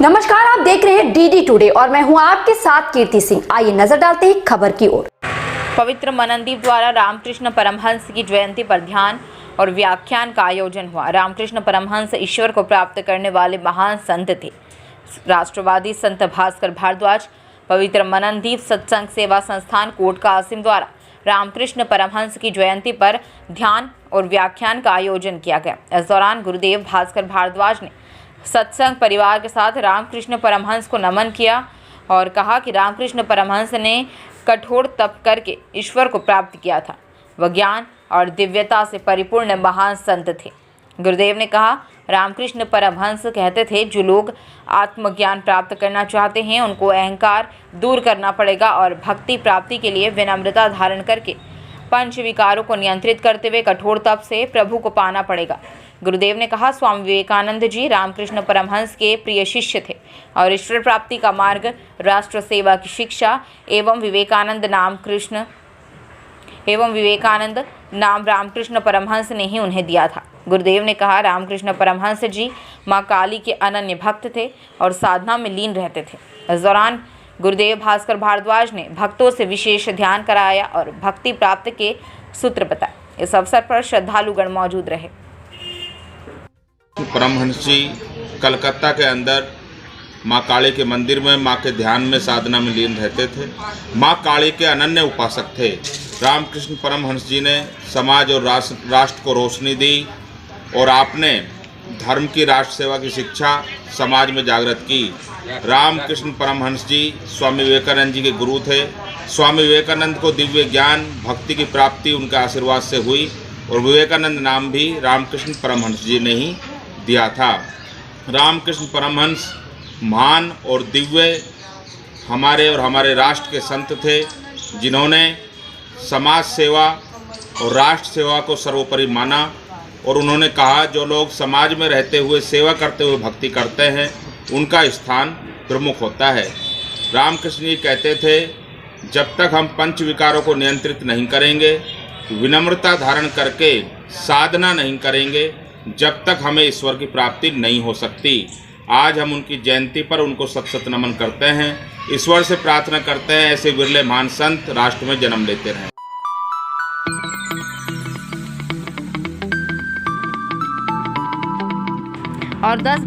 नमस्कार, आप देख रहे हैं डीडी टुडे और मैं हूं आपके साथ कीर्ति सिंह। आइए नजर डालते हैं खबर की ओर। पवित्र मननदीप द्वारा रामकृष्ण परमहंस की जयंती पर ध्यान और व्याख्यान का आयोजन हुआ। रामकृष्ण परमहंस ईश्वर को प्राप्त करने वाले महान संत थे। राष्ट्रवादी संत भास्कर भारद्वाज पवित्र मननदीप सत्संग सेवा संस्थान कोट कासिम द्वारा रामकृष्ण परमहंस की जयंती पर ध्यान और व्याख्यान का आयोजन किया गया। इस दौरान गुरुदेव भास्कर भारद्वाज ने सत्संग परिवार के साथ रामकृष्ण परमहंस को नमन किया और कहा कि रामकृष्ण परमहंस ने कठोर तप करके ईश्वर को प्राप्त किया था। वह ज्ञान और दिव्यता से परिपूर्ण महान संत थे। गुरुदेव ने कहा, रामकृष्ण परमहंस कहते थे, जो लोग आत्मज्ञान प्राप्त करना चाहते हैं उनको अहंकार दूर करना पड़ेगा और भक्ति प्राप्ति के लिए विनम्रता धारण करके पंच विकारों को नियंत्रित करते हुए कठोर तप से प्रभु को पाना पड़ेगा। गुरुदेव ने कहा, स्वामी विवेकानंद जी रामकृष्ण परमहंस के प्रिय शिष्य थे और ईश्वर प्राप्ति का मार्ग, राष्ट्र सेवा की शिक्षा एवं विवेकानंद नाम रामकृष्ण परमहंस ने ही उन्हें दिया था। गुरुदेव ने कहा, रामकृष्ण परमहंस जी माँ काली के अनन्य भक्त थे और साधना में लीन रहते थे। इस दौरान गुरुदेव भास्कर भारद्वाज ने भक्तों से विशेष ध्यान कराया और भक्ति प्राप्त के सूत्र बताए। इस अवसर पर श्रद्धालुगण मौजूद रहे। परमहंस जी कलकत्ता के अंदर माँ काली के मंदिर में माँ के ध्यान में साधना में लीन रहते थे। माँ काली के अनन्य उपासक थे। रामकृष्ण परमहंस जी ने समाज और राष्ट्र को रोशनी दी और आपने धर्म की राष्ट्र सेवा की शिक्षा समाज में जागृत की। रामकृष्ण परमहंस जी स्वामी विवेकानंद जी के गुरु थे। स्वामी विवेकानंद को दिव्य ज्ञान भक्ति की प्राप्ति उनके आशीर्वाद से हुई और विवेकानंद नाम भी रामकृष्ण परमहंस जी ने ही दिया था। रामकृष्ण परमहंस महान और दिव्य हमारे राष्ट्र के संत थे, जिन्होंने समाज सेवा और राष्ट्र सेवा को सर्वोपरि माना और उन्होंने कहा, जो लोग समाज में रहते हुए सेवा करते हुए भक्ति करते हैं उनका स्थान प्रमुख होता है। रामकृष्ण जी कहते थे, जब तक हम पंच विकारों को नियंत्रित नहीं करेंगे, विनम्रता धारण करके साधना नहीं करेंगे, जब तक हमें ईश्वर की प्राप्ति नहीं हो सकती। आज हम उनकी जयंती पर उनको सत सत नमन करते हैं। ईश्वर से प्रार्थना करते हैं ऐसे विरले महान संत राष्ट्र में जन्म लेते रहें। और 10